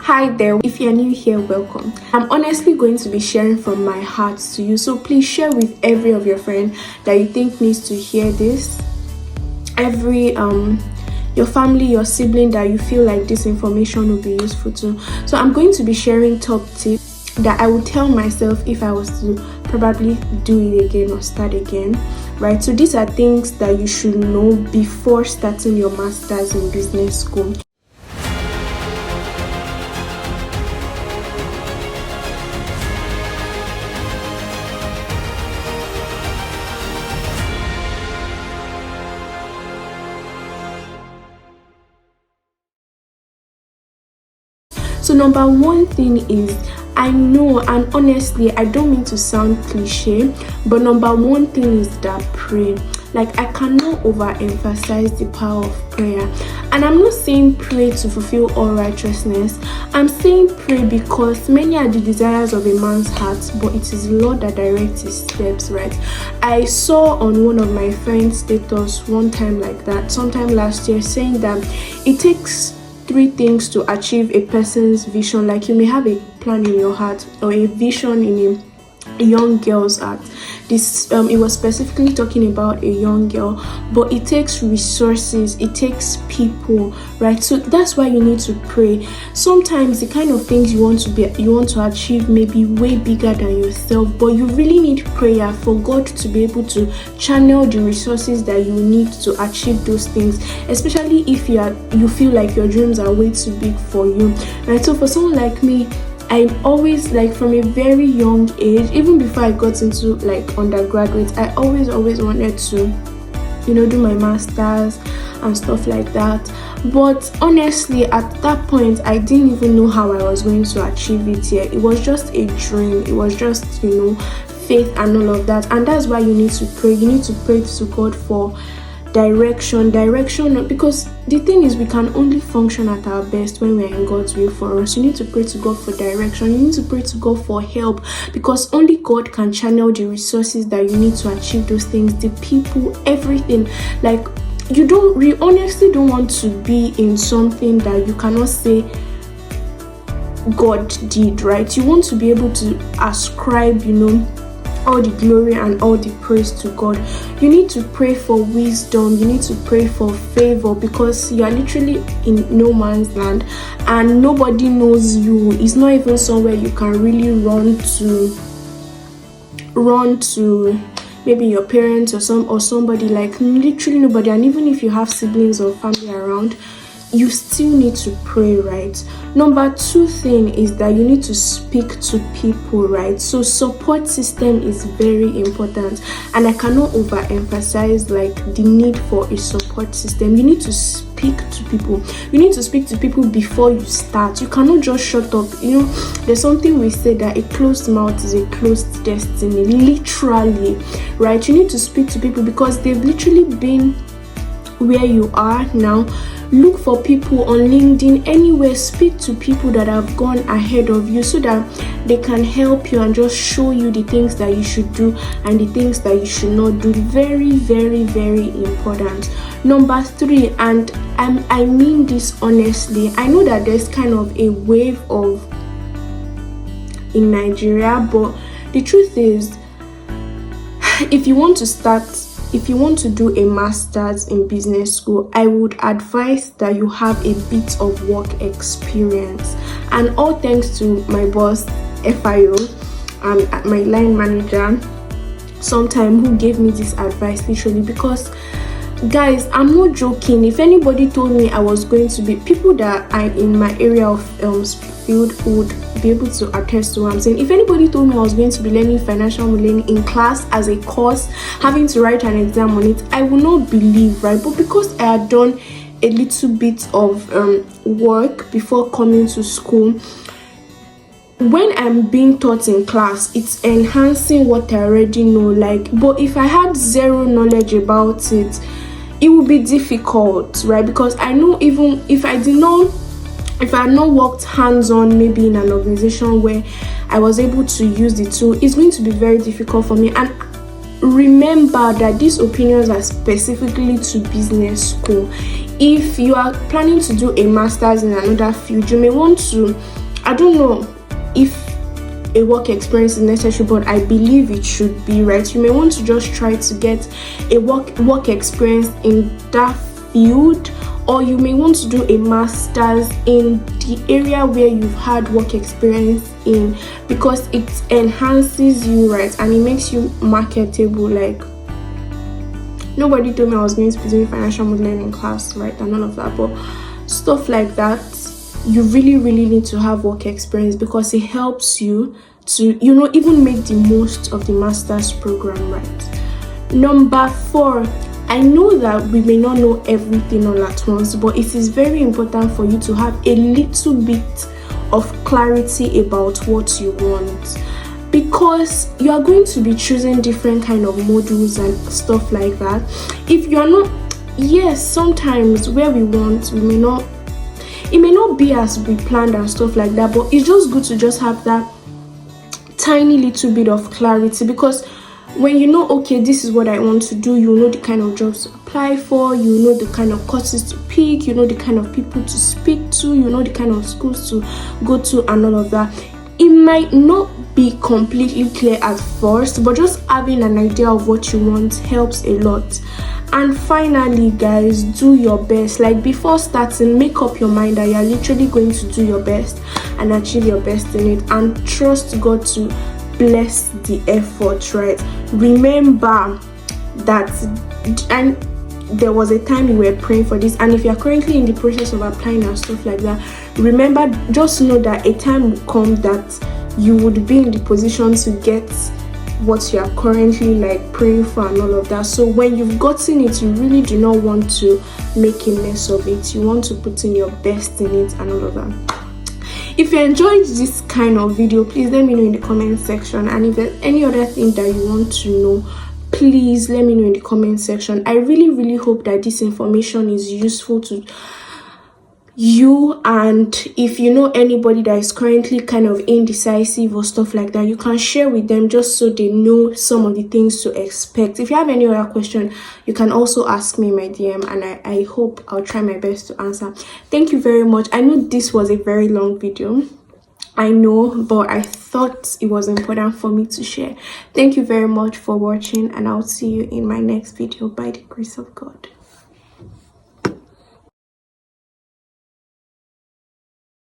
Hi there, if you're new here, welcome. I'm honestly going to be sharing from my heart to you, so please share with every of your friends that you think needs to hear this. Every your family, your sibling that you feel like this information will be useful to. So I'm going to be sharing top tips that I would tell myself if I was to probably do it again or start again, right? So these are things that you should know before starting your master's in business school. So number one thing is, I know, and honestly I don't mean to sound cliche, but number one thing is that pray. Like, I cannot overemphasize the power of prayer. And I'm not saying pray to fulfill all righteousness. I'm saying pray because many are the desires of a man's heart, but it is the Lord that directs his steps, right? I saw on one of my friends' status one time like that, sometime last year, saying that it takes 3 things to achieve a person's vision. Like, you may have a plan in your heart or a vision in a young girl's heart. This it was specifically talking about a young girl, but it takes resources, it takes people, right? So that's why you need to pray. Sometimes the kind of things you want to achieve may be way bigger than yourself, but you really need prayer for God to be able to channel the resources that you need to achieve those things, especially if you feel like your dreams are way too big for you, right? So for someone like me, I always, like, from a very young age, even before I got into like undergraduate, I always wanted to, do my masters and stuff like that. But honestly, at that point, I didn't even know how I was going to achieve it yet. It was just a dream. It was just, faith and all of that. And that's why you need to pray. You need to pray to God for direction, because the thing is, we can only function at our best when we're in God's will for us. You need to pray to God for direction. You need to pray to God for help, because only God can channel the resources that you need to achieve those things, the people, everything. Like, we honestly don't want to be in something that you cannot say God did, right? You want to be able to ascribe, all the glory and all the praise to God. You need to pray for wisdom. You need to pray for favor, because you are literally in no man's land and nobody knows you. It's not even somewhere you can really run to maybe your parents or somebody, like literally nobody. And even if you have siblings or family around, you still need to pray, right? Number 2 thing is that you need to speak to people, right? So support system is very important, and I cannot overemphasize like the need for a support system. You need to speak to people. You need to speak to people before you start. You cannot just shut up. There's something we say that a closed mouth is a closed destiny, literally, right? You need to speak to people because they've literally been where you are now. Look for people on LinkedIn, anywhere. Speak to people that have gone ahead of you so that they can help you and just show you the things that you should do and the things that you should not do. Very, very, very important. Number 3, and I mean this honestly, I know that there's kind of a wave in Nigeria, but the truth is, if you want to do a master's in business school, I would advise that you have a bit of work experience. And all thanks to my boss, FIO, and my line manager, sometime, who gave me this advice literally. Because, guys, I'm not joking. If anybody told me I was going to be, people that are in my area of field would be able to attest to what I'm saying. If anybody told me I was going to be learning financial modeling in class as a course, having to write an exam on it, I would not believe, right? But because I had done a little bit of work before coming to school, when I'm being taught in class, it's enhancing what I already know. But if I had zero knowledge about it, it would be difficult, right? Because I know, even if I had not worked hands-on, maybe in an organization where I was able to use the tool, it's going to be very difficult for me. And remember that these opinions are specifically to business school. If you are planning to do a master's in another field, you may want to I don't know if a work experience is necessary, but I believe it should be, right? You may want to just try to get a work experience in that field, or you may want to do a master's in the area where you've had work experience in, because it enhances you, right? And it makes you marketable. Like, nobody told me I was going to be doing financial modeling in class, right? And none of that, but stuff like that, you really need to have work experience, because it helps you to, even make the most of the master's program, right? Number 4, I know that we may not know everything all at once, but it is very important for you to have a little bit of clarity about what you want, because you are going to be choosing different kind of modules and stuff like that. If you are not, yes, sometimes where we want, it may not be as we planned and stuff like that, but it's just good to just have that tiny little bit of clarity, because when you know, okay, this is what I want to do, you know the kind of jobs to apply for, you know the kind of courses to pick, you know the kind of people to speak to, you know the kind of schools to go to and all of that. It might not be completely clear at first, but just having an idea of what you want helps a lot. And finally, guys, do your best. Like, before starting, make up your mind that you're literally going to do your best and achieve your best in it, and trust God to bless the effort, right? Remember that, and there was a time you were praying for this, and if you're currently in the process of applying and stuff like that, remember, just know that a time will come that you would be in the position to get what you are currently like praying for and all of that. So when you've gotten it, you really do not want to make a mess of it. You want to put in your best in it and all of that. If you enjoyed this kind of video, please let me know in the comment section, and if there's any other thing that you want to know, please let me know in the comment section. I really hope that this information is useful to you, and if you know anybody that is currently kind of indecisive or stuff like that, you can share with them just so they know some of the things to expect. If you have any other question, you can also ask me in my DM, and I hope I'll try my best to answer. Thank you very much. I know this was a very long video, I know, but I thought it was important for me to share. Thank you very much for watching, and I'll see you in my next video by the grace of God.